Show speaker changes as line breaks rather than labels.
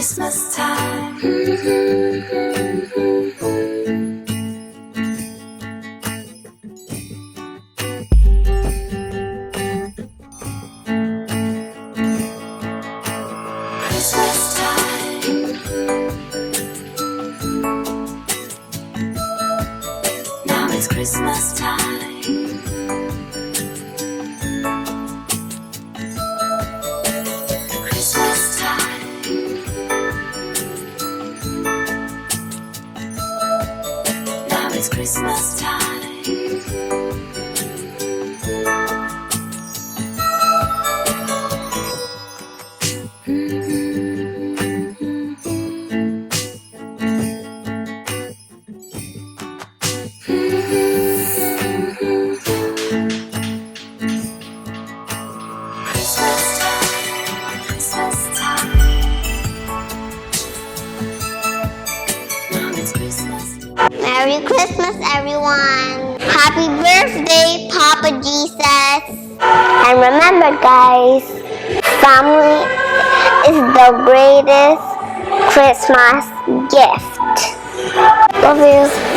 Christmas time. Christmas time. Now it's Christmas time. Christmas time. Now it's Christmas time.
Merry Christmas, everyone! Happy birthday, Papa Jesus! And remember, guys, family is the greatest Christmas gift. Love you.